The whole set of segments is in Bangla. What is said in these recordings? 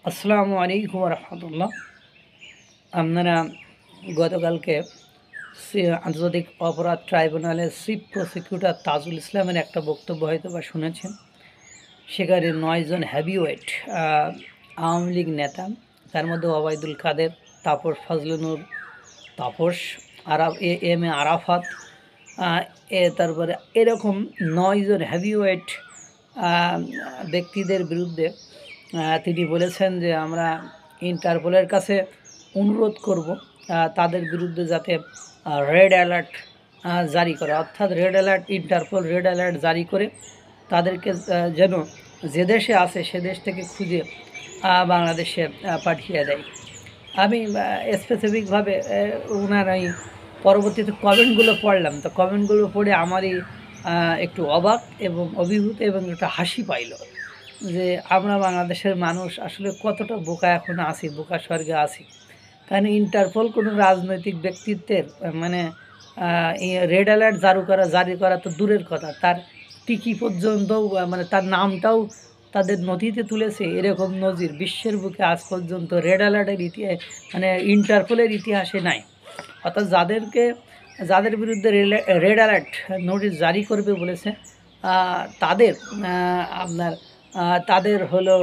আসসালামু আলাইকুম রহমতুল্লাহ। আপনারা গতকালকে আন্তর্জাতিক অপরাধ ট্রাইব্যুনালের চিফ প্রসিকিউটর তাজুল ইসলামের একটা বক্তব্য হয়তো বা শুনেছেন। সেখানে 9 জন হেভিওয়েট আওয়ামী লীগ নেতা, তার মধ্যে ওবায়দুল কাদের, তাপস ফজলুনুর, তাপস এম এ আরাফাত, তারপরে এরকম 9 জন হেভিওয়েট ব্যক্তিদের বিরুদ্ধে তিনি বলেছেন যে আমরা ইন্টারপোলের কাছে অনুরোধ করব তাদের বিরুদ্ধে যাতে রেড অ্যালার্ট জারি করে, অর্থাৎ red alert, Interpol red alert জারি করে তাদেরকে যেন যে দেশে আছে সে দেশ থেকে খুঁজে বাংলাদেশে পাঠিয়ে দেয়। আমি স্পেসিফিকভাবে ওনার এই পরবর্তীতে কমেন্টগুলো পড়লাম, তো কমেন্টগুলো পড়ে আমারই একটু অবাক এবং অভিভূত এবং একটা হাসি পাইল যে আমরা বাংলাদেশের মানুষ আসলে কতটা বোকা এখন আছি, বোকা স্বর্গে আছি। কারণ ইন্টারপোল কোনো রাজনৈতিক ব্যক্তিত্বের মানে রেড অ্যালার্ট জারি করা তো দূরের কথা, তার টিকি পর্যন্তও মানে তার নামটাও তাদের নথিতে তুলেছে, এরকম নজির বিশ্বের বুকে আজ পর্যন্ত রেড অ্যালার্টের মানে ইন্টারপোলের ইতিহাসে নাই। অর্থাৎ যাদের বিরুদ্ধে রেড অ্যালার্ট নোটিশ জারি করবে বলেছে তাদের আপনার তাদের হলো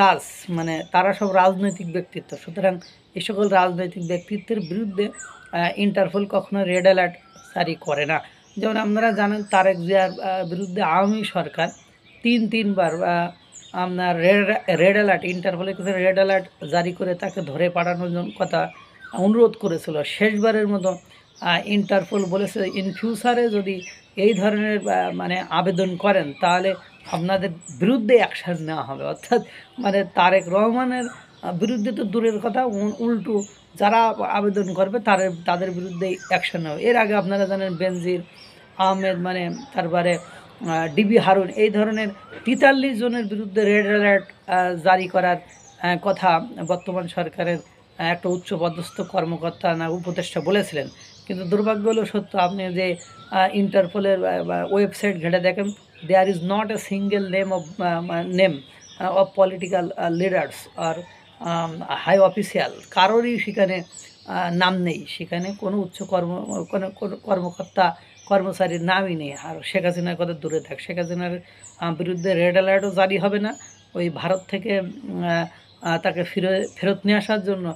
কাজ, মানে তারা সব রাজনৈতিক ব্যক্তিত্ব। সুতরাং এই সকল রাজনৈতিক ব্যক্তিত্বের বিরুদ্ধে ইন্টারপোল কখনো রেড অ্যালার্ট জারি করে না। যেমন আপনারা জানেন তারেক জিয়ার বিরুদ্ধে আওয়ামী সরকার তিনবার আপনার রেড অ্যালার্ট, ইন্টারপোলের কাছে রেড অ্যালার্ট জারি করে তাকে ধরে পাঠানোর জন্য কথা অনুরোধ করেছিল। শেষবারের মতো ইন্টারপোল বলেছে ইন ফিউচারে যদি এই ধরনের মানে আবেদন করেন তাহলে আপনাদের বিরুদ্ধে অ্যাকশান নেওয়া হবে। অর্থাৎ মানে তারেক রহমানের বিরুদ্ধে তো দূরের কথা, উল্টো যারা আবেদন করবে তাদের বিরুদ্ধেই অ্যাকশান হবে। এর আগে আপনারা জানেন বেনজির আহমেদ, মানে তারপরে ডিবি হারুন, এই ধরনের 43 জনের বিরুদ্ধে রেড অ্যালার্ট জারি করার কথা বর্তমান সরকারের একটা উচ্চপদস্থ কর্মকর্তা না উপদেষ্টা বলেছিলেন। কিন্তু দুর্ভাগ্য হলো সত্য, আপনি যে ইন্টারপোলের ওয়েবসাইট ঘেঁটে দেখেন, there is not a single name of political leaders আর হাই অফিসিয়াল, কারোরই সেখানে নাম নেই, সেখানে কোনো কোনো কর্মকর্তা কর্মচারীর নামই নেই। আর শেখ হাসিনার কথা দূরে থাক, শেখ হাসিনার বিরুদ্ধে রেড অ্যালার্টও জারি হবে না। ওই ভারত থেকে তাকে ফেরত নিয়ে আসার জন্য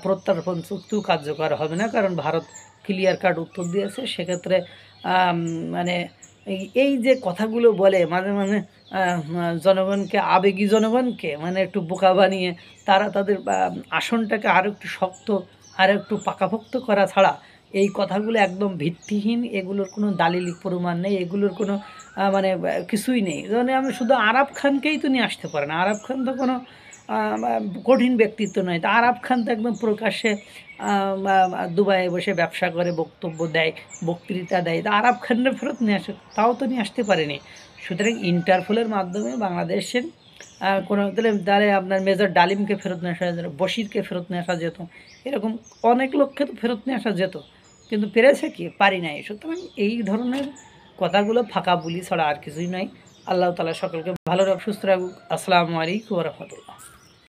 প্রত্যর্পণ চুক্তিও কার্যকর হবে না, কারণ ভারত ক্লিয়ার কাট উত্তর দিয়েছে। সেক্ষেত্রে মানে এই যে কথাগুলো বলে মাঝে মাঝে জনগণকে, আবেগী জনগণকে মানে একটু বোকা বানিয়ে তারা তাদের আসনটাকে আরও একটু শক্ত, আরও একটু পাকাপোক্ত করা ছাড়া এই কথাগুলো একদম ভিত্তিহীন, এগুলোর কোনো দালিলিক প্রমাণ নেই, এগুলোর কোনো মানে কিছুই নেই। যেমন আমি শুধু আরাফ খানকেই তো নিয়ে আসতে পারে না, আরাফ খান তো কোনো কঠিন ব্যক্তিত্ব নয়। তা আরাফ খান তো একদম প্রকাশ্যে দুবাইয়ে বসে ব্যবসা করে, বক্তব্য দেয়, বক্তৃতা দেয়, তা আরাফ খানরা ফেরত নিয়ে আসে, তাও তো নিয়ে আসতে পারেনি। সুতরাং ইন্টারপোলের মাধ্যমে বাংলাদেশের কোনো তাহলে আপনার মেজর ডালিমকে ফেরত নিয়ে আসা যেত, বশিরকে ফেরত নিয়ে আসা যেত, এরকম অনেক লোককে তো ফেরত নিয়ে আসা যেত, কিন্তু পেরেছে কি? পারি নাই। সুতরাং এই ধরনের কথাগুলো ফাঁকা বুলি ছাড়া আর কিছুই নয়। আল্লাহ তাআলা সকলকে ভালো রাখুক, সুস্থ রাখুক। আসসালামু আলাইকুম ওয়া রাহমাতুল্লাহ।